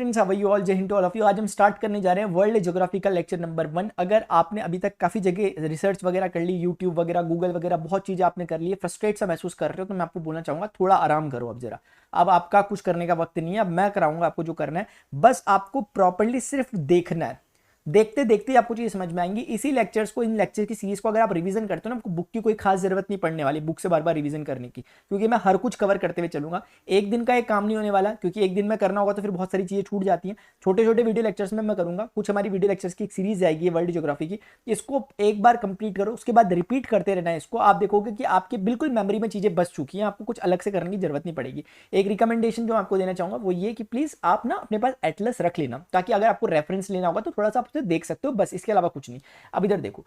Students, how are you all? जय हिंद to all of you. आज हम स्टार्ट करने जा रहे हैं वर्ल्ड ज्योग्राफिकल लेक्चर नंबर 1। अगर आपने अभी तक काफी जगह रिसर्च वगैरह कर ली, यूट्यूब वगैरह, गूगल वगैरह, बहुत चीजें आपने कर ली है, फ्रस्ट्रेट सा महसूस कर रहे हो, तो मैं आपको बोलना चाहूंगा थोड़ा आराम करो अब जरा। अब आपका कुछ करने का वक्त नहीं है, अब मैं कराऊंगा आपको जो करना है। बस आपको प्रॉपरली सिर्फ देखना है, देखते देखते आपको चीज समझ में आएंगी। इसी लेक्चर्स को, इन लेक्चर की सीरीज को अगर आप रिवीजन करते हो ना, आपको बुक की कोई खास जरूरत नहीं पड़ने वाली बुक से बार बार रिवीजन करने की, क्योंकि मैं हर कुछ कवर करते हुए चलूंगा। एक दिन का एक काम नहीं होने वाला, क्योंकि एक दिन में करना होगा तो फिर बहुत सारी चीजें छूट जाती हैं। छोटे छोटे वीडियो लेक्चर्स में मैं करूंगा। कुछ हमारी वीडियो लेक्चर्स की एक सीरीज आएगी वर्ल्ड ज्योग्राफी की, इसको एक बार कंप्लीट करो, उसके बाद रिपीट करते रहना है इसको। आप देखोगे कि आपके बिल्कुल मेमोरी में चीजें बस चुकी हैं, आपको कुछ अलग से करने की जरूरत नहीं पड़ेगी। एक रिकमेंडेशन जो आपको देना चाहूंगा वो ये कि प्लीज आप ना अपने पास एटलस रख लेना, ताकि अगर आपको रेफरेंस लेना होगा तो थोड़ा सा आप उसे देख सकते हो, बस इसके अलावा कुछ नहीं। अब इधर देखो,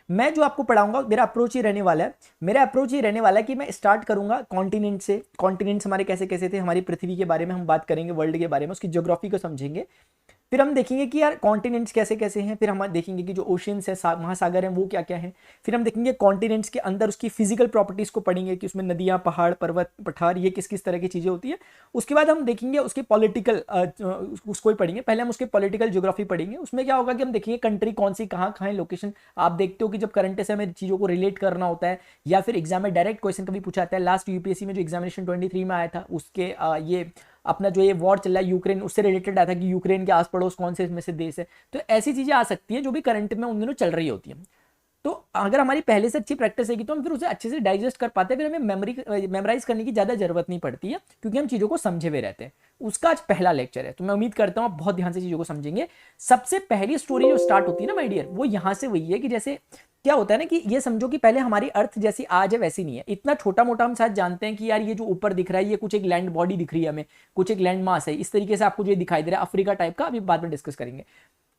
मैं जो आपको पढ़ाऊंगा मेरा अप्रोच ही रहने वाला है। मेरा अप्रोच ये रहने वाला है कि मैं स्टार्ट करूंगा कॉन्टिनेंट से। कॉन्टिनेंट्स हमारे कैसे कैसे थे, हमारी पृथ्वी के बारे में हम बात करेंगे, वर्ल्ड के बारे में, उसकी ज्योग्राफी को समझेंगे। फिर हम देखेंगे कि यार कॉन्टिनेंट्स कैसे कैसे हैं। फिर हम देखेंगे कि जो ओशियंस है, महासागर हैं, वो क्या क्या है। फिर हम देखेंगे कॉन्टिनेंट्स के अंदर उसकी फिजिकल प्रॉपर्टीज को पढ़ेंगे कि उसमें नदियां, पहाड़, पर्वत, पठार, ये किस किस तरह की चीजें होती है। उसके बाद हम देखेंगे उसके पॉलिटिकल, उसको ही पढ़ेंगे। पहले हम उसके पॉलिटिकल ज्योग्राफी पढ़ेंगे। उसमें क्या होगा कि हम देखेंगे कंट्री कौन सी कहाँ कहाँ है, लोकेशन। आप देखते हो कि जब करंट से हमें चीजों को रिलेट करना होता है, या फिर एग्जाम में डायरेक्ट क्वेश्चन कभी पूछा जाता है। लास्ट यूपीएससी में जो एग्जामिनेशन 23 में आया था, उसके ये अपना जो ये वॉर चल रहा है यूक्रेन, उससे रिलेटेड आया था कि यूक्रेन के आस पड़ोस कौन से इसमें से देश है। तो ऐसी चीजें आ सकती हैं जो भी करंट में उन दिनों चल रही होती हैं। तो अगर हमारी पहले से अच्छी प्रैक्टिस है तो हम फिर उसे अच्छे से डाइजेस्ट कर पाते हैं, फिर हमें मेमोराइज करने की ज्यादा जरूरत नहीं पड़ती है, क्योंकि हम चीजों को समझे हुए रहते हैं। उसका आज पहला लेक्चर है, तो मैं उम्मीद करता हूं आप बहुत ध्यान से चीजों को समझेंगे। सबसे पहली स्टोरी जो स्टार्ट होती है ना माय डियर, वो यहां से हुई है कि जैसे क्या होता है ना, कि ये समझो कि पहले हमारी अर्थ जैसी आज है वैसी नहीं है। इतना छोटा मोटा हम शायद जानते हैं कि यार ये जो ऊपर दिख रहा है ये कुछ एक लैंड बॉडी दिख रही है हमें, कुछ एक लैंड मास है, इस तरीके से आपको जो दिखाई दे रहा है अफ्रीका टाइप का, अभी बाद में डिस्कस करेंगे।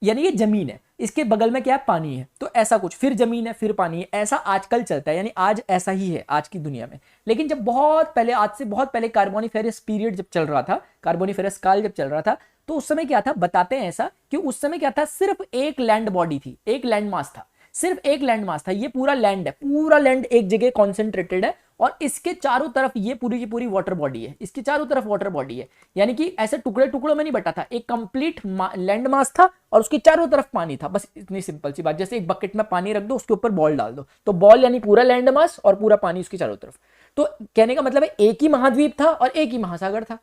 यानी ये जमीन है, इसके बगल में क्या है, पानी है, तो ऐसा कुछ, फिर जमीन है, फिर पानी है, ऐसा आजकल चलता है। यानी आज ऐसा ही है आज की दुनिया में। लेकिन जब बहुत पहले, आज से बहुत पहले कार्बोनिफेरस पीरियड जब चल रहा था, कार्बोनिफेरस काल जब चल रहा था, तो उस समय क्या था, बताते हैं ऐसा कि उस समय क्या था, सिर्फ एक लैंड बॉडी थी, एक लैंड मास था, सिर्फ एक लैंड मास था। ये पूरा लैंड है, पूरा लैंड एक जगह कॉन्सेंट्रेटेड है, और इसके चारों तरफ ये पूरी की पूरी वाटर बॉडी है, इसके चारों तरफ वाटर बॉडी है। यानी कि ऐसे टुकड़े टुकड़ों में नहीं बटा था, एक कंप्लीट लैंड मास था और उसके चारों तरफ पानी था। बस इतनी सिंपल सी बात। जैसे एक बकेट में पानी रख दो, उसके ऊपर बॉल डाल दो, तो बॉल यानी पूरा लैंड मास और पूरा पानी उसके चारों तरफ। तो कहने का मतलब है एक ही महाद्वीप था और एक ही महासागर था।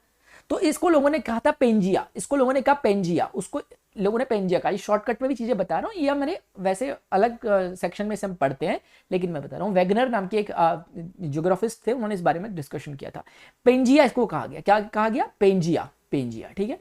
तो इसको लोगों ने कहा था पेंजिया, इसको लोगों ने कहा पेंजिया, उसको लोगों ने पेंजिया कहा। शॉर्टकट में भी चीजें बता रहा हूँ, ये मेरे वैसे अलग सेक्शन में से हम पढ़ते हैं, लेकिन मैं बता रहा हूँ। वेगनर नाम के एक ज्योग्राफिस्ट थे, उन्होंने इस बारे में डिस्कशन किया था। पेंजिया इसको कहा गया, क्या कहा गया, पेंजिया, पेंजिया, ठीक है।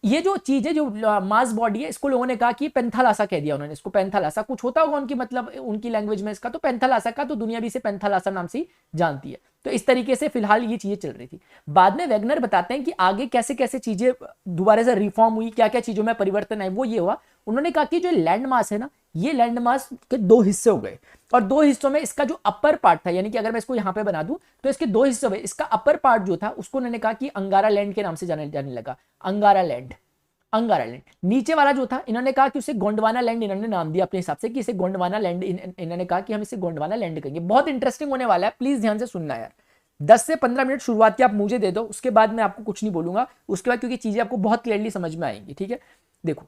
ये जो चीज है, जो मास बॉडी है, इसको लोगों ने कहा कि पेंथालासा कह दिया उन्होंने, इसको पेंथालासा कुछ होता होगा उनकी, मतलब उनकी लैंग्वेज में इसका, तो पेंथालासा का, तो दुनिया भी इसे पेंथालासा नाम से जानती है। तो इस तरीके से फिलहाल ये चीजें चल रही थी। बाद में वेगनर बताते हैं कि आगे कैसे कैसे चीजें दोबारा से रिफॉर्म हुई, क्या क्या चीजों में परिवर्तन आए। वो ये हुआ, उन्होंने कहा कि जो लैंड मास है ना, ये लैंड मास के दो हिस्से हो गए, और दो हिस्सों में इसका जो अपर पार्ट था, यानी कि अगर मैं इसको यहां पे बना दूं तो इसके दो हिस्से हुए। इसका अपर पार्ट जो था उसको उन्होंने कहा कि अंगारा लैंड के नाम से जाने लगा, अंगारा लैंड, अंगारा लैंड। नीचे वाला जो था, इन्होंने कहा कि उसे गोंडवाना लैंड, इन्होंने नाम दिया अपने हिसाब से कि इसे गोंडवाना लैंड, इन्होंने कहा कि हम इसे गोंडवाना लैंड कहेंगे। बहुत इंटरेस्टिंग होने वाला है, प्लीज ध्यान से सुनना यार। 10 से 15 मिनट शुरुआत की आप मुझे दे दो, उसके बाद मैं आपको कुछ नहीं बोलूंगा उसके बाद, क्योंकि चीजें आपको बहुत क्लियरली समझ में आएंगी, ठीक है। देखो,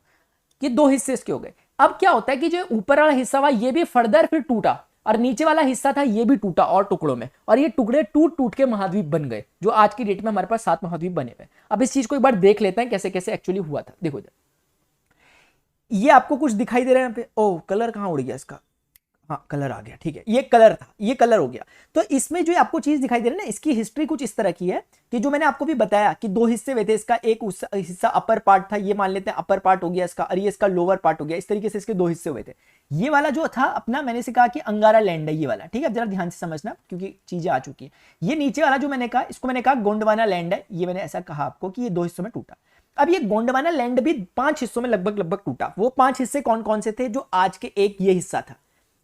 ये दो हिस्से इसके हो गए। अब क्या होता है कि जो ऊपर वाला हिस्सा हुआ ये भी फर्दर फिर टूटा, और नीचे वाला हिस्सा था ये भी टूटा और टुकड़ों में, और ये टुकड़े टूट टूट के महाद्वीप बन गए, जो आज की डेट में हमारे पास 7 महाद्वीप बने हुए। अब इस चीज को एक बार देख लेते हैं कैसे कैसे एक्चुअली हुआ था। देखो इधर, ये आपको कुछ दिखाई दे रहा है यहाँ पे, ओ कलर कहाँ उड़ गया इसका, हाँ कलर आ गया, ठीक है। ये कलर था, ये कलर हो गया। तो इसमें जो आपको चीज दिखाई दे रही है ना, इसकी हिस्ट्री कुछ इस तरह की है कि जो मैंने आपको भी बताया कि दो हिस्से हुए थे, इसका एक हिस्सा अपर पार्ट था, ये मान लेते हैं अपर पार्ट हो गया इसका, और ये इसका लोअर पार्ट हो गया। इस तरीके से इसके दो हिस्से हुए थे। ये वाला जो था अपना, मैंने से कहा कि अंगारा लैंड है ये वाला, ठीक है। जरा ध्यान से समझना क्योंकि चीजें आ चुकी है। ये नीचे वाला जो मैंने कहा, इसको मैंने कहा गोंडवाना लैंड है। ये मैंने ऐसा कहा आपको कि ये दो हिस्सों में टूटा। अब ये गोंडवाना लैंड भी 5 हिस्सों में लगभग लगभग टूटा। वो 5 हिस्से कौन कौन से थे, जो आज के, एक ये हिस्सा था,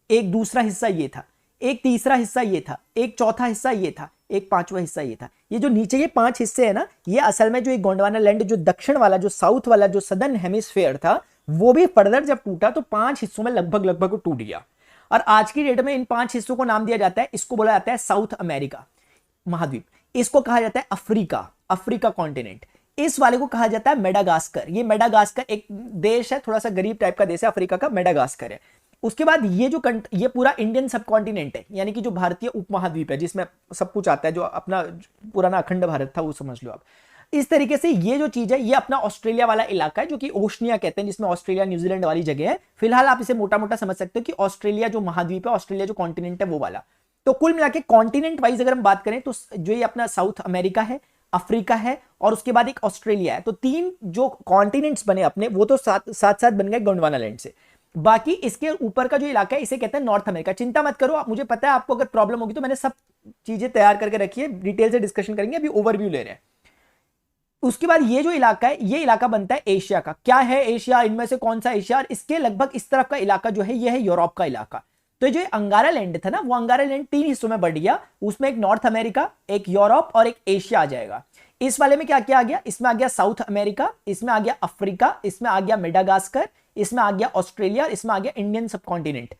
एक दूसरा हिस्सा ये था, एक तीसरा हिस्सा ये था, एक चौथा हिस्सा ये था, एक पांचवा हिस्सा ये था। ये जो नीचे ये 5 हिस्से है ना, ये असल में जो एक गोंडवाना लैंड, जो दक्षिण वाला, जो साउथ वाला, जो सदर्न हेमिस्फेयर था, वो भी फर्दर जब टूटा तो 5 हिस्सों में लगभग लगभग टूट गया। और आज की डेट में इन 5 हिस्सों को नाम दिया जाता है, इसको बोला जाता है साउथ अमेरिका महाद्वीप, इसको कहा जाता है अफ्रीका, अफ्रीका कॉन्टिनेंट। इस वाले को कहा जाता है मेडागास्कर। ये मेडागास्कर एक देश है, थोड़ा सा गरीब टाइप का देश है, अफ्रीका का मेडागास्कर है। उसके बाद ये पूरा इंडियन सब कॉन्टिनेंट है, यानी कि जो भारतीय उपमहाद्वीप है जिसमें सब कुछ आता है, जो अपना पुराना अखंड भारत था वो समझ लो आप। इस तरीके से ये जो चीज है ये अपना ऑस्ट्रेलिया वाला इलाका है, जो कि ओशनिया कहते हैं, जिसमें ऑस्ट्रेलिया न्यूजीलैंड वाली जगह है। फिलहाल आप इसे मोटा मोटा समझ सकते हो कि ऑस्ट्रेलिया जो महाद्वीप है, ऑस्ट्रेलिया जो कॉन्टिनेंट है वो वाला। तो कुल मिला के कॉन्टिनेंट वाइज अगर हम बात करें तो जो ये अपना साउथ अमेरिका है, अफ्रीका है और उसके बाद एक ऑस्ट्रेलिया है। तो 3 जो कॉन्टिनेंट्स बने अपने वो तो साथ साथ बन गए गोंडवाना लैंड से। बाकी इसके ऊपर का जो इलाका है इसे कहते हैं नॉर्थ अमेरिका। चिंता मत करो, मुझे पता है आपको अगर प्रॉब्लम होगी तो मैंने सब चीजें तैयार करके रखी है, डिटेल से डिस्कशन करेंगे, अभी ओवरव्यू ले रहे हैं। उसके बाद ये जो इलाका है ये इलाका बनता है एशिया का। क्या है एशिया, इनमें से कौन सा एशिया? और इसके लगभग इस तरफ का इलाका जो है ये है यूरोप का इलाका। तो जो अंगारा लैंड था ना, वो अंगारा लैंड 3 हिस्सों में बढ़ गया, उसमें एक नॉर्थ अमेरिका, एक यूरोप और एक एशिया आ जाएगा। इस वाले में क्या क्या आ गया? इसमें आ गया साउथ अमेरिका, इसमें आ गया अफ्रीका, इसमें आ गया मेडागास्कर, इसमें आ गया ऑस्ट्रेलिया, इसमें आ गया इंडियन सबकॉन्टिनेंट,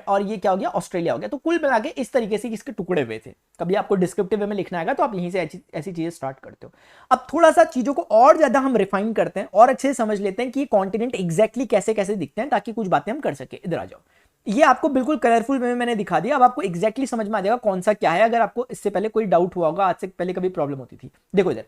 और ये क्या हो गया? ऑस्ट्रेलिया हो गया। तो कुल मिला के इस तरीके से इसके टुकड़े हुए थे। कभी आपको डिस्क्रिप्टिव वे में लिखना आएगा तो आप यहीं से ऐसी चीजें स्टार्ट करते हो। अब थोड़ा सा चीजों को और ज्यादा हम रिफाइन करते हैं और अच्छे से समझ लेते हैं कि ये कॉन्टिनेंट एग्जैक्टली कैसे कैसे दिखते हैं, ताकि कुछ बातें हम कर सके। इधर आ जाओ, ये आपको बिल्कुल कलरफुल वे में मैंने दिखा दिया। अब आपको एग्जैक्टली समझ में आ जाएगा कौन सा क्या है, अगर आपको इससे पहले कोई डाउट हुआ होगा, आज से पहले कभी प्रॉब्लम होती थी। देखो इधर,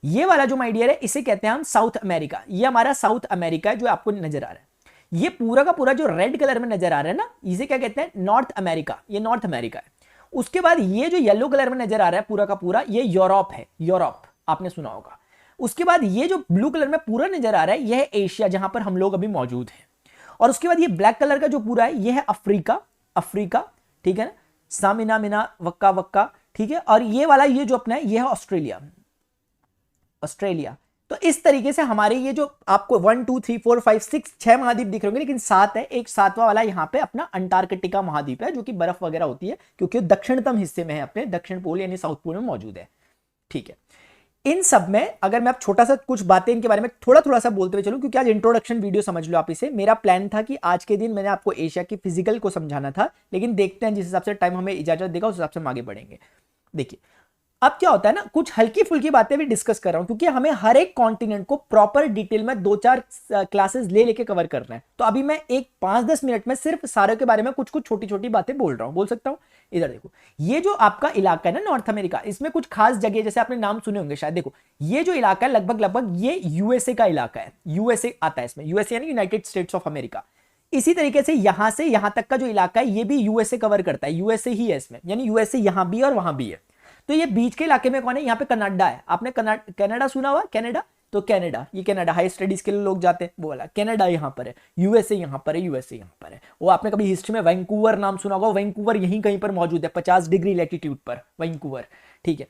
ये वाला जो माय डियर है इसे कहते हैं हम साउथ अमेरिका। ये हमारा साउथ अमेरिका है जो आपको नजर आ रहा है। ये पूरा का पूरा जो रेड कलर में नजर आ रहा है ना, इसे क्या कहते हैं? North America. ये नॉर्थ अमेरिका है। उसके बाद ये जो येलो कलर में नजर आ रहा है पूरा का पूरा, ये यूरोप है। यूरोप आपने सुना होगा। उसके बाद ये जो ब्लू कलर में पूरा नजर आ रहा है यह है एशिया, जहां पर हम लोग अभी मौजूद हैं। और उसके बाद ये ब्लैक कलर का जो पूरा है ये है अफ्रीका। अफ्रीका, ठीक है ना, सामिना मिना वक्का वक्का, ठीक है। और ये वाला ये जो अपना है ये है ऑस्ट्रेलिया। ऑस्ट्रेलिया। तो इस तरीके से हमारे ये जो आपको 1 2 3 4 5 6 6 महाद्वीप दिख रहे होंगे, लेकिन 7 है। एक 7वां वाला यहाँ पे अपना अंटार्कटिका महाद्वीप है, जो कि बर्फ वगैरह होती है, क्योंकि दक्षिणतम हिस्से में है, अपने दक्षिण पोल यानी साउथ पोल में मौजूद है। ठीक है। इन सब में अगर मैं अब छोटा सा कुछ बातें इनके बारे में थोड़ा थोड़ा सा बोलते हुए चलूं, क्योंकि आज इंट्रोडक्शन वीडियो समझ लो आप इसे। मेरा प्लान था कि आज के दिन मैंने आपको एशिया की फिजिकल को समझाना था, लेकिन देखते हैं जिस हिसाब से टाइम हमें इजाजत देगा उस हिसाब से हम आगे बढ़ेंगे। देखिए अब क्या होता है ना, कुछ हल्की फुल्की बातें भी डिस्कस कर रहा हूं, क्योंकि हमें हर एक कॉन्टिनेंट को प्रॉपर डिटेल में 2-4 क्लासेस ले लेके कवर करना है। तो अभी मैं एक 5-10 मिनट में सिर्फ सारे के बारे में कुछ कुछ छोटी छोटी बातें बोल रहा हूं, बोल सकता हूं। इधर देखो, ये जो आपका इलाका है ना नॉर्थ अमेरिका, इसमें कुछ खास जगह जैसे आपने नाम सुने होंगे शायद। देखो ये जो इलाका है लगभग लगभग ये यूएसए का इलाका है। यूएसए आता है इसमें, यूएसए यानी यूनाइटेड स्टेट्स ऑफ अमेरिका। इसी तरीके से यहां से यहां तक का जो इलाका है ये भी यूएसए कवर करता है। यूएसए ही है इसमें, यानी यूएसए यहां भी और वहां भी है। तो ये बीच के इलाके में कौन है? यहाँ पे कनाडा है। आपने कनाडा सुना हुआ? कनाडा, तो कनाडा, ये कनाडा हाई स्टडीज के लिए लोग जाते हैं, वो वाला कनाडा यहाँ पर है। यूएसए यहाँ पर है, यूएसए यहाँ पर है। वो आपने कभी हिस्ट्री में वैंकूवर नाम सुना होगा, वैंकूवर यहीं कहीं पर मौजूद है, 50 डिग्री लैटिट्यूड पर वैंकूवर। ठीक है।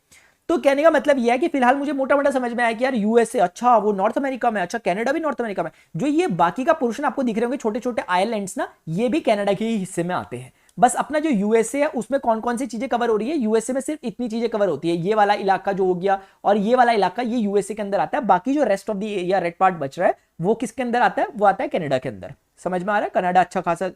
तो कहने का मतलब यह है कि फिलहाल मुझे मोटा मोटा समझ में आया कि यार यूएसए अच्छा वो नॉर्थ अमेरिका में, अच्छा कनाडा भी नॉर्थ अमेरिका में। जो ये बाकी का पोर्शन आपको दिख रहे होंगे छोटे छोटे आइलैंड्स ना, ये भी कनाडा के ही हिस्से में आते हैं। बस अपना जो यूएसए है उसमें कौन कौन सी चीजें कवर हो रही है? यूएसए में सिर्फ इतनी चीजें कवर होती है, ये वाला इलाका जो हो गया और ये वाला इलाका, ये यूएसए के अंदर आता है। बाकी जो rest of the area red part बच रहा है वो किसके अंदर आता है? वो आता है कनाडा के अंदर। समझ में आ रहा है? कनाडा अच्छा खासा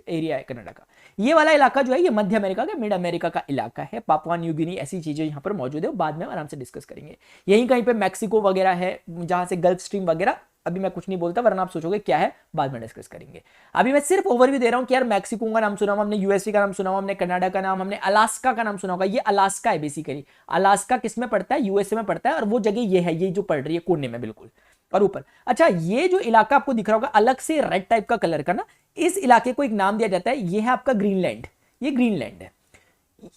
एरिया है कनाडा का। ये वाला इलाका जो है ये मध्य अमेरिका का, मिड अमेरिका का इलाका है। पापुआ न्यू गिनी ऐसी चीजें यहाँ पर मौजूद है, बाद में आराम से डिस्कस करेंगे। यहीं कहीं पे मैक्सिको वगैरह है, जहां से गल्फ स्ट्रीम वगैरह। अभी मैं कुछ नहीं बोलता वरना आप सोचोगे क्या है, बाद में डिस्कस करेंगे। अभी मैं सिर्फ ओवरव्यू दे रहा हूं कि यार मैक्सिको का नाम सुना हुआ हमने, यूएसए का नाम सुना हुआ हमने, कनाडा का नाम हमने, अलास्का का नाम सुना होगा। ये अलास्का है बेसिकली। अलास्का किस में पड़ता है? यूएसए में पड़ता है। और वो जगह ये है, ये जो पड़ रही है कोने में बिल्कुल और ऊपर। अच्छा, ये जो इलाका आपको दिख रहा होगा अलग से रेड टाइप का कलर का ना, इस इलाके को एक नाम दिया जाता है, ये है आपका ग्रीनलैंड। ये ग्रीनलैंड है,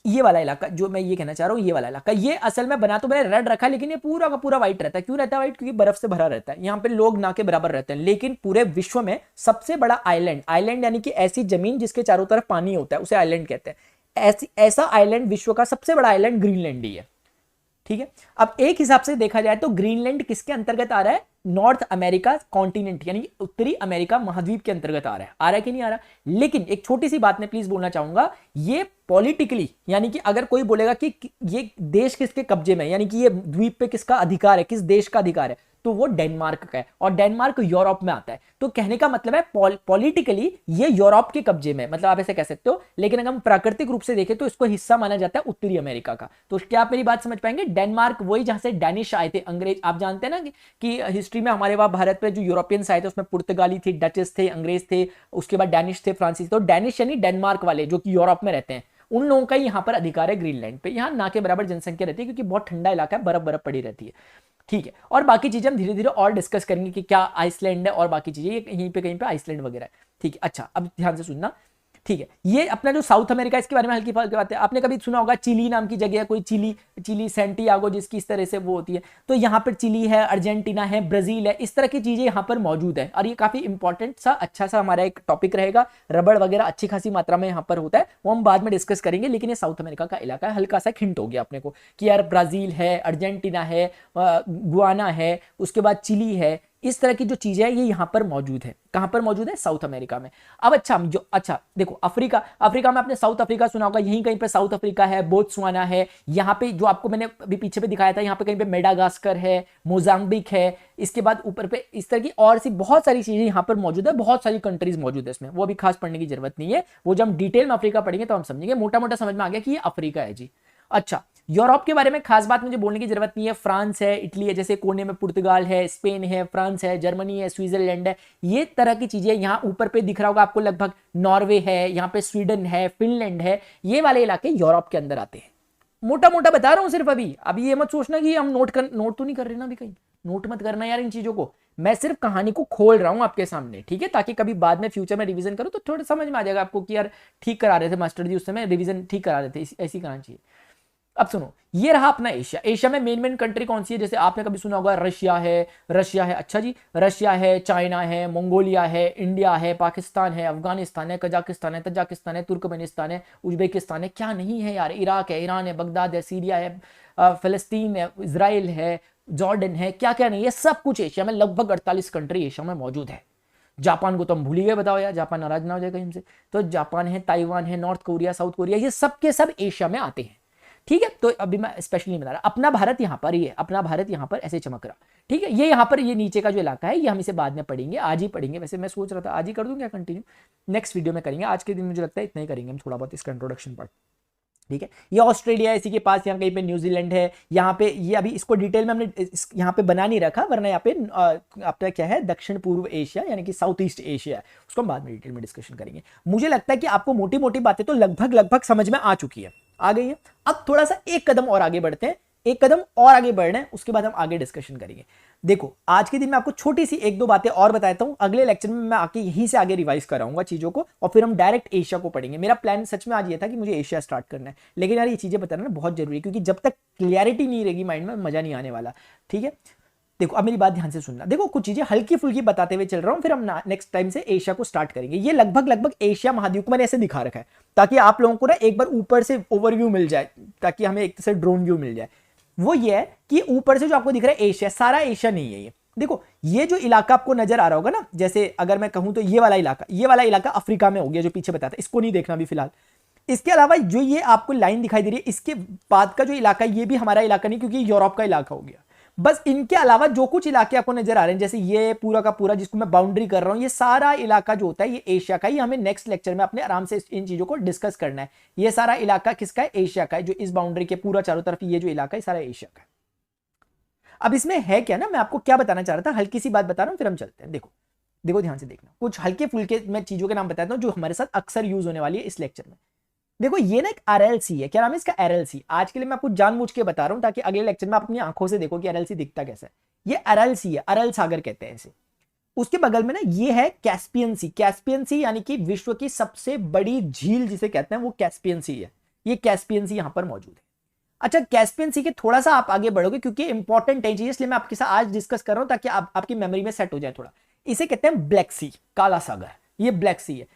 ये वाला इलाका जो मैं ये कहना चाह रहा हूं, ये वाला इलाका। ये असल में बना तो मैंने रेड रखा, लेकिन ये पूरा का पूरा व्हाइट रहता है। क्यों रहता है व्हाइट? क्योंकि बर्फ से भरा रहता है। यहाँ पे लोग ना के बराबर रहते हैं। लेकिन पूरे विश्व में सबसे बड़ा आइलैंड, आइलैंड यानी कि ऐसी जमीन जिसके चारों तरफ पानी होता है, उसे आइलैंड कहते हैं। ऐसा आइलैंड, विश्व का सबसे बड़ा आइलैंड ग्रीनलैंड ही है। ठीक है। अब एक हिसाब से देखा जाए तो ग्रीनलैंड किसके अंतर्गत आ रहा है? नॉर्थ अमेरिका कॉन्टिनेंट यानी उत्तरी अमेरिका महाद्वीप के अंतर्गत आ रहा है कि नहीं आ रहा? लेकिन एक छोटी सी बात मैं प्लीज बोलना चाहूंगा, ये पॉलिटिकली यानी कि अगर कोई बोलेगा कि ये देश किसके कब्जे में, यानी कि ये द्वीप पे किसका अधिकार है, किस देश का अधिकार है, तो वो डेनमार्क का है और डेनमार्क यूरोप में आता है। तो कहने का मतलब है पॉलिटिकली ये यूरोप के कब्जे में, मतलब आप ऐसे कह सकते हो, लेकिन अगर हम प्राकृतिक रूप से देखें तो इसको हिस्सा माना जाता है उत्तरी अमेरिका का। तो क्या आप मेरी बात समझ पाएंगे? डेनमार्क वही जहां से डैनिश आए थे, अंग्रेज। आप जानते हैं ना कि हिस्ट्री में हमारे वहां भारत पे जो यूरोपियंस आए थे उसमें पुर्तगाली थे, डचेस थे, अंग्रेज थे, उसके बाद डैनिश थे, फ्रांसीसी। तो डैनिश यानी डेनमार्क वाले जो कि यूरोप में रहते हैं, उन लोगों का यहाँ पर अधिकार है ग्रीनलैंड पे। यहाँ ना के बराबर जनसंख्या रहती है क्योंकि बहुत ठंडा इलाका है, बर्फ बर्फ पड़ी रहती है। ठीक है, और बाकी चीजें हम धीरे धीरे और डिस्कस करेंगे कि क्या आइसलैंड है और बाकी चीजें, यहीं पे कहीं पे आइसलैंड वगैरह है। ठीक है, अच्छा अब ध्यान से सुनना। ठीक है, ये अपना जो साउथ अमेरिका, इसके बारे में हल्की फुल्की बात है। आपने कभी सुना होगा चिली नाम की जगह है, कोई चिली सेंटियागो जिसकी इस तरह से वो होती है। तो यहाँ पर चिली है, अर्जेंटीना है, ब्राजील है, इस तरह की चीजें यहाँ पर मौजूद है। और ये काफी इंपॉर्टेंट सा अच्छा सा हमारा एक टॉपिक रहेगा। रबड़ वगैरह अच्छी खासी मात्रा में यहाँ पर होता है, वो हम बाद में डिस्कस करेंगे। लेकिन ये साउथ अमेरिका का इलाका है। हल्का सा हिंट हो गया अपने को कि यार ब्राजील है, अर्जेंटीना है, गुआना है, उसके बाद चिली है, इस तरह की जो चीजें है ये यहाँ पर मौजूद है। कहां पर मौजूद है? साउथ अमेरिका में। अब अच्छा देखो, अफ्रीका में आपने साउथ अफ्रीका सुना होगा, यहीं कहीं पे साउथ अफ्रीका है, बोत्सवाना है, यहाँ पे जो आपको मैंने अभी पीछे पे दिखाया था, यहाँ पे कहीं पे मेडागास्कर है, मोजाम्बिक है, इसके बाद ऊपर पे इस तरह की और सी बहुत सारी चीजें यहाँ पर मौजूद है। बहुत सारी कंट्रीज मौजूद है इसमें, वो अभी खास पढ़ने की जरूरत नहीं है। वो जब हम डिटेल में अफ्रीका पढ़ेंगे तो हम समझेंगे। मोटा मोटा समझ में आ गया कि ये अफ्रीका है जी। अच्छा, यूरोप के बारे में खास बात मुझे बोलने की जरूरत नहीं है। फ्रांस है, इटली है, जैसे कोने में पुर्तगाल है, स्पेन है, फ्रांस है, जर्मनी है, स्विट्जरलैंड है, ये तरह की चीजें। यहाँ ऊपर पे दिख रहा होगा आपको लगभग नॉर्वे है, यहाँ पे स्वीडन है, फिनलैंड है, ये वाले इलाके यूरोप के अंदर आते हैं। मोटा मोटा बता रहा हूं सिर्फ। अभी ये मत सोचना कि हम नोट तो नहीं कर रहे ना अभी, कहीं नोट मत करना यार इन चीजों को। मैं सिर्फ कहानी को खोल रहा हूं आपके सामने, ठीक है, ताकि कभी बाद में फ्यूचर में रिवीजन करो तो थोड़ा समझ में आ जाएगा आपको कि यार ठीक करा रहे थे मास्टर जी उस समय, रिवीजन ठीक करा रहे थे, ऐसी करना चाहिए। अब सुनो, ये रहा अपना एशिया। एशिया में मेन कंट्री कौन सी है? जैसे आपने कभी सुना होगा रशिया है, अच्छा जी, रशिया है, चाइना है, मंगोलिया है, इंडिया है, पाकिस्तान है, अफगानिस्तान है, कजाकिस्तान है, तजाकिस्तान है, तुर्कमेनिस्तान है, उज्बेकिस्तान है, क्या नहीं है यार, इराक है, ईरान है, बगदाद है, सीरिया है, फिलिस्तीन है, इसराइल है, जॉर्डन है, क्या क्या नहीं है, सब कुछ एशिया में। लगभग 48 कंट्री एशिया में मौजूद है। जापान को तो हम भूल ही गए, बताओ यार, जापान नाराज ना हो जाए कहीं हमसे। तो जापान है, ताइवान है, नॉर्थ कोरिया, साउथ कोरिया, ये सब के सब एशिया में आते हैं। ठीक है, तो अभी मैं स्पेशली नहीं बता रहा, अपना भारत यहाँ पर ही है, अपना भारत यहाँ पर ऐसे चमक रहा। ठीक है, ये यहाँ पर ये नीचे का जो इलाका है ये हम इसे बाद में पढ़ेंगे, आज ही पढ़ेंगे। वैसे मैं सोच रहा था आज ही कर दूं क्या कंटिन्यू, नेक्स्ट वीडियो में करेंगे। आज के दिन मुझे लगता है इतना ही करेंगे हम, थोड़ा बहुत इसका इंट्रोडक्शन पार्ट। ठीक है, ये ऑस्ट्रेलिया है, इसी के पास यहाँ कहीं पे न्यूजीलैंड है, यहाँ पे ये अभी इसको डिटेल में हमने यहाँ पे बना नहीं रखा, वरना यहाँ पे आपका क्या है, दक्षिण पूर्व एशिया यानी कि साउथ ईस्ट एशिया है, उसको हम बाद में डिटेल में डिस्कशन करेंगे। मुझे लगता है कि आपको मोटी मोटी बातें तो लगभग समझ में आ चुकी है, आ गई है। अब थोड़ा सा एक कदम और आगे बढ़ते हैं, एक कदम और आगे बढ़ रहे हैं, उसके बाद हम आगे डिस्कशन करेंगे। देखो, आज के दिन मैं आपको छोटी सी एक दो बातें और बताता हूं, अगले लेक्चर में मैं आके यहीं से आगे रिवाइज कराऊंगा चीजों को, और फिर हम डायरेक्ट एशिया को पढ़ेंगे। मेरा प्लान सच में आज ये था कि मुझे एशिया स्टार्ट करना है, लेकिन यार ये चीजें बताना ना बहुत जरूरी है, क्योंकि जब तक क्लियरिटी नहीं रहेगी माइंड में, मजा नहीं आने वाला। ठीक है, देखो अब मेरी बात ध्यान से सुनना। देखो, कुछ चीजें हल्की फुल्की बताते हुए चल रहा हूं, फिर हम नेक्स्ट टाइम से एशिया को स्टार्ट करेंगे। ये लगभग एशिया महाद्वीप को मैंने ऐसे दिखा रखा है ताकि आप लोगों को ना एक बार ऊपर से ओवरव्यू मिल जाए, ताकि हमें एक तरह से ड्रोन व्यू मिल जाए। वो ये है कि ऊपर से जो आपको दिख रहा है एशिया, सारा एशिया नहीं है ये। देखो, ये जो इलाका आपको नजर आ रहा होगा ना, जैसे अगर मैं कहूं तो ये वाला इलाका अफ्रीका में हो गया, जो पीछे बताया था, इसको नहीं देखना अभी फिलहाल। इसके अलावा जो ये आपको लाइन दिखाई दे रही है, इसके बाद का जो इलाका, ये भी हमारा इलाका नहीं, क्योंकि यूरोप का इलाका हो गया। बस इनके अलावा जो कुछ इलाके आपको नजर आ रहे हैं, जैसे ये पूरा का पूरा जिसको मैं बाउंड्री कर रहा हूं, ये सारा इलाका जो होता है ये एशिया का ही। हमें नेक्स्ट लेक्चर में अपने आराम से इन चीजों को डिस्कस करना है। ये सारा इलाका किसका है? एशिया का है। जो इस बाउंड्री के पूरा चारों तरफ ये जो इलाका है सारा एशिया का है। अब इसमें है क्या ना, मैं आपको क्या बताना चाह रहा था, हल्की सी बात बता रहा हूं, फिर हम चलते हैं। देखो ध्यान से देखना, कुछ हल्के फुल्के मैं चीजों के नाम बताता हूं जो हमारे साथ अक्सर यूज होने वाली है इस लेक्चर में। देखो, ये ना एक RLC है। क्या नाम है इसका? RLC। आज के लिए मैं आपको जानबूझ के बता रहा हूं ताकि अगले लेक्चर में आप अपनी आंखों से देखो कि RLC दिखता कैसा है। ये RLC है, अरल सागर कहते हैं इसे। उसके बगल में ना ये है कैस्पियन सी। कैस्पियन सी यानी कि विश्व की सबसे बड़ी झील जिसे कहते हैं वो कैस्पियन सी है। ये कैस्पियन सी यहां पर मौजूद है। अच्छा, कैस्पियन सी के थोड़ा सा आप आगे बढ़ोगे, क्योंकि इंपॉर्टेंट है चीज, इसलिए मैं आपके साथ आज डिस्कस कर रहा हूं ताकि आपकी मेमोरी में सेट हो जाए थोड़ा। इसे कहते हैं ब्लैक सी, काला सागर। ये ब्लैक सी है।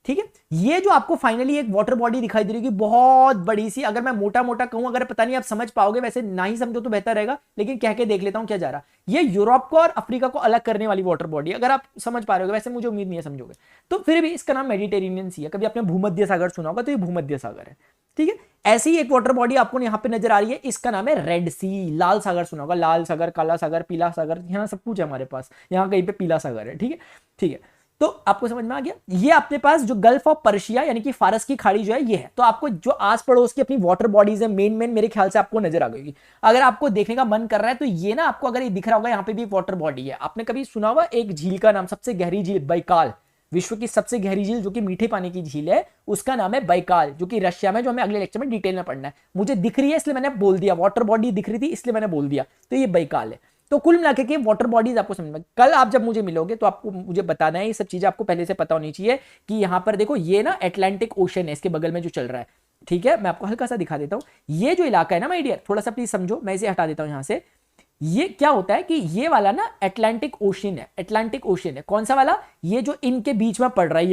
ठीक है, ये जो आपको फाइनली एक वाटर बॉडी दिखाई दे रही है बहुत बड़ी सी, अगर मैं मोटा मोटा कहूं, अगर पता नहीं आप समझ पाओगे, वैसे ना ही समझो तो बेहतर रहेगा, लेकिन कह के देख लेता हूं क्या जा रहा। ये यूरोप को और अफ्रीका को अलग करने वाली वाटर बॉडी, अगर आप समझ पा रहे हो, वैसे मुझे उम्मीद नहीं है समझोगे, तो फिर भी इसका नाम मेडिटेरेनियन सी है। कभी आपने भूमध्य सागर सुना होगा, तो ये भूमध्य सागर है। ठीक है। ऐसी ही एक वाटर बॉडी आपको यहाँ पे नजर आ रही है, इसका नाम है रेड सी। लाल सागर सुना होगा, लाल सागर, काला सागर, पीला सागर, यहाँ सब कुछ है हमारे पास, यहाँ कहीं पे पीला सागर है। ठीक है, ठीक है, तो आपको समझ में आ गया। ये अपने पास जो गल्फ ऑफ पर्शिया यानी कि फारस की खाड़ी जो है ये है। तो आपको जो आस पड़ोस की अपनी वाटर बॉडीज है मेन मेरे ख्याल से आपको नजर आ गई। अगर आपको देखने का मन कर रहा है तो ये ना आपको अगर ये दिख रहा होगा यहाँ पे भी एक वाटर बॉडी है। आपने कभी सुना होगा एक झील का नाम, सबसे गहरी झील बैकाल, विश्व की सबसे गहरी झील जो कि मीठे पानी की झील है, उसका नाम है बैकाल, जो कि रशिया में, जो हमें अगले लेक्चर में डिटेल में पढ़ना है। मुझे दिख रही है इसलिए मैंने बोल दिया, वाटर बॉडी दिख रही थी इसलिए मैंने बोल दिया, तो ये बैकाल है। तो कुल मिलाकर के वाटर बॉडीज आपको समझ में, कल आप जब मुझे मिलोगे तो आपको मुझे बताना है, ये सब चीजें आपको पहले से पता होनी चाहिए कि यहां पर देखो ये ना अटलांटिक ओशन है, इसके बगल में जो चल रहा है। ठीक है, मैं आपको हल्का सा दिखा देता हूं। ये जो इलाका है ना माय डियर, थोड़ा सा प्लीज समझो, मैं इसे हटा देता हूं यहां से। ये क्या होता है कि ये वाला ना अटलांटिक ओशन है, अटलांटिक ओशन है। कौन सा वाला? ये जो इनके बीच में पड़ रहा है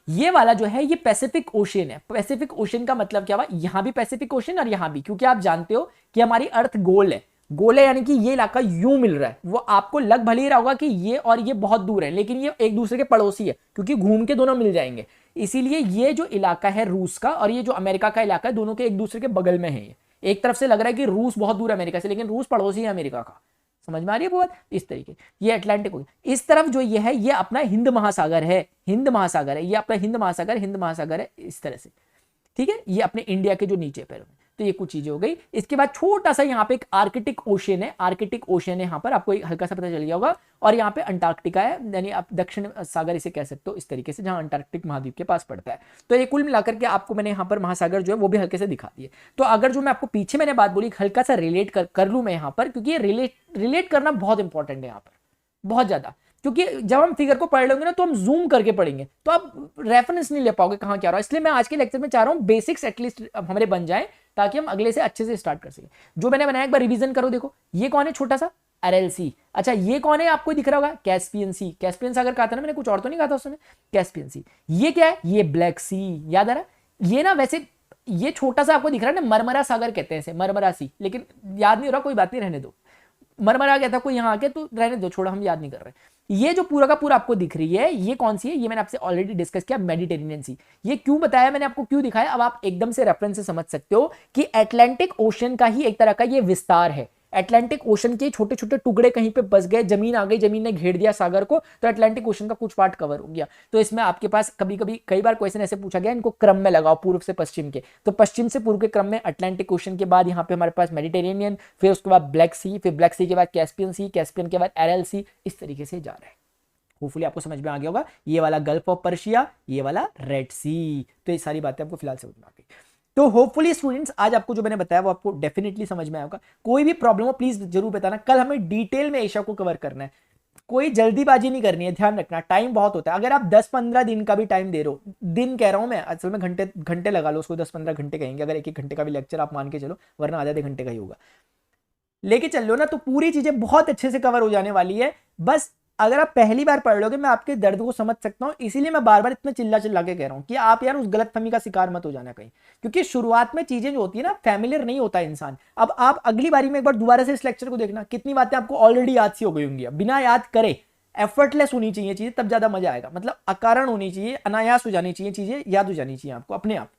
ये वाला जो है ये पैसिफिक ओशन है। पैसिफिक ओशन का मतलब क्या हुआ, यहां भी पैसिफिक ओशन और यहां भी, क्योंकि आप जानते हो कि हमारी अर्थ गोल है, गोल है यानी कि ये इलाका यूं मिल रहा है। वो आपको लग भले ही रहा होगा कि ये और ये बहुत दूर है, लेकिन ये एक दूसरे के पड़ोसी है, क्योंकि घूम के दोनों मिल जाएंगे। इसीलिए ये जो इलाका है रूस का और ये जो अमेरिका का इलाका है, दोनों के एक दूसरे के बगल में है। एक तरफ से लग रहा है कि रूस बहुत दूर है अमेरिका से, लेकिन रूस पड़ोसी है अमेरिका का। समझ में आ रही है बात? इस तरीके ये अटलांटिक हो गया। इस तरफ जो ये है ये अपना हिंद महासागर है, हिंद महासागर है, ये अपना हिंद महासागर है इस तरह से। ठीक है, ये अपने इंडिया के जो नीचे पैरों में। तो ये कुछ चीजें हो गई। इसके बाद छोटा सा यहाँ पे एक आर्कटिक ओशन है, आर्कटिक ओशन है, यहाँ पर आपको हल्का सा पता चल गया होगा। और यहाँ पे अंटार्कटिका है, यानी आप दक्षिण सागर इसे कह सकते हो इस तरीके से, जहां अंटार्कटिक महाद्वीप के पास पड़ता है। तो ये कुल मिलाकर के आपको मैंने यहाँ पर महासागर जो है वो भी हल्के से दिखा दिए। तो अगर जो मैं आपको पीछे मैंने बात बोली हल्का सा रिलेट कर लूँ मैं यहाँ पर, क्योंकि ये रिलेट करना बहुत इंपॉर्टेंट है यहाँ पर, बहुत ज्यादा। क्योंकि जब हम फिगर को पढ़ लेंगे ना तो हम जूम करके पढ़ेंगे, तो आप रेफरेंस नहीं ले पाओगे कहां क्या रहा है। इसलिए मैं आज के लेक्चर में चाह रहा हूं बेसिक्स एटलीस्ट हमारे बन जाए, ताकि हम अगले से अच्छे से स्टार्ट कर सकें। जो मैंने बनाया एक बार रिवीजन करो। देखो ये कौन है छोटा सा, आरएलसी। अच्छा ये कौन है आपको दिख रहा होगा, कैस्पियन सी। कैस्पियन सागर कहा था ना मैंने, कुछ और तो नहीं कहा था उसमें, कैस्पियन सी। ये क्या है, ये ब्लैक सी। याद आ रहा है? ये ना वैसे ये छोटा सा आपको दिख रहा है ना, मरमरा सागर कहते हैं इसे, मरमरा सी, लेकिन याद नहीं हो रहा, कोई बात नहीं, रहने दो। मरमरा गया था कोई यहाँ आके, तो रहने दो, छोड़ो, हम याद नहीं कर रहे। ये जो पूरा का पूरा आपको दिख रही है ये कौन सी है, ये मैंने आपसे ऑलरेडी डिस्कस किया, मेडिटेरेनियन सी। ये क्यों बताया मैंने आपको, क्यों दिखाया, अब आप एकदम से रेफरेंस से समझ सकते हो कि अटलांटिक ओशन का ही एक तरह का ये विस्तार है। अटलांटिक ओशन के छोटे छोटे टुकड़े कहीं पे बस गए, जमीन आ गई, जमीन ने घेर दिया सागर को, तो अटलांटिक ओशन का कुछ पार्ट कवर हो गया। तो इसमें आपके पास कई बार क्वेश्चन ऐसे पूछा गया, इनको क्रम में लगाओ पूर्व से पश्चिम के, तो पश्चिम से पूर्व के क्रम में अटलांटिक ओशन के बाद यहाँ पे हमारे पास मेडिटेरेनियन, फिर उसके बाद ब्लैक सी, फिर ब्लैक सी के बाद कैस्पियन सी, कैस्पियन के बाद एरल सी, इस तरीके से जा रहा है। होपफुली आपको समझ में आ गया होगा। ये वाला गल्फ ऑफ पर्शिया, ये वाला रेड सी। तो ये सारी बातें आपको फिलहाल समझ में आ गई। तो होपफुली स्टूडेंट्स आज आपको जो मैंने बताया वो आपको डेफिनेटली समझ में आया होगा। कोई भी प्रॉब्लम हो प्लीज जरूर बताना। कल हमें डिटेल में एशिया को कवर करना है, कोई जल्दीबाजी नहीं करनी है, ध्यान रखना, टाइम बहुत होता है। अगर आप 10-15 दिन का भी टाइम दे रहे हो, दिन कह रहा हूं मैं, असल में घंटे लगा लो उसको, 10-15 घंटे कहेंगे अगर 1-1 घंटे का भी लेक्चर आप मान के चलो, वरना आधे घंटे का ही होगा, लेके चल लो ना, तो पूरी चीजें बहुत अच्छे से कवर हो जाने वाली है। बस अगर आप पहली बार पढ़ लोगे, मैं आपके दर्द को समझ सकता हूं, इसीलिए मैं बार बार इतना चिल्ला चिल्ला के कह रहा हूं कि आप यार उस गलतफहमी का शिकार मत हो जाना कहीं, क्योंकि शुरुआत में चीजें जो होती है ना, फैमिलियर नहीं होता इंसान। अब आप अगली बारी में एक बार दोबारा से इस लेक्चर को देखना, कितनी बातें आपको ऑलरेडी याद सी हो गई होंगी, बिना याद करे, एफर्टलेस होनी चाहिए चीजें, तब ज्यादा मजा आएगा। मतलब अकारण होनी चाहिए, अनायास हो जानी चाहिए चीजें, याद हो जानी चाहिए आपको अपने आप।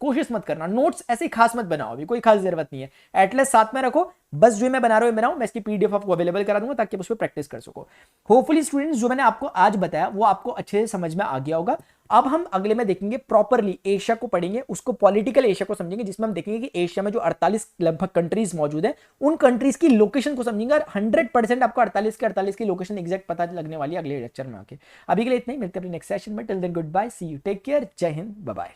कोशिश मत करना, नोट्स ऐसे खास मत बनाओ, अभी कोई खास जरूरत नहीं है, एटलीस्ट साथ में रखो। बस जो मैं बना रहा हूं बनाऊं, मैं इसकी पीडीएफ आपको अवेलेबल करा दूंगा ताकि आप उस पर प्रैक्टिस कर सको। होपफुली स्टूडेंट्स जो मैंने आपको आज बताया वो आपको अच्छे से समझ में आ गया होगा। अब हम अगले में देखेंगे प्रॉपरली एशिया को पढ़ेंगे, उसको पॉलिटिकल एशिया को समझेंगे, जिसमें हम देखेंगे कि एशिया में जो 48 लगभग कंट्रीज मौजूद है, उन कंट्रीज की लोकेशन को समझेंगे, और 100% आपको 48 की लोकेशन एग्जैक्ट पता लगने वाली है अगले लेक्चर में आके। अभी के लिए इतना ही, मिलते हैं अपने नेक्स्ट सेशन में। Till then goodbye, see you, take care, जय हिंद, बाय बाय।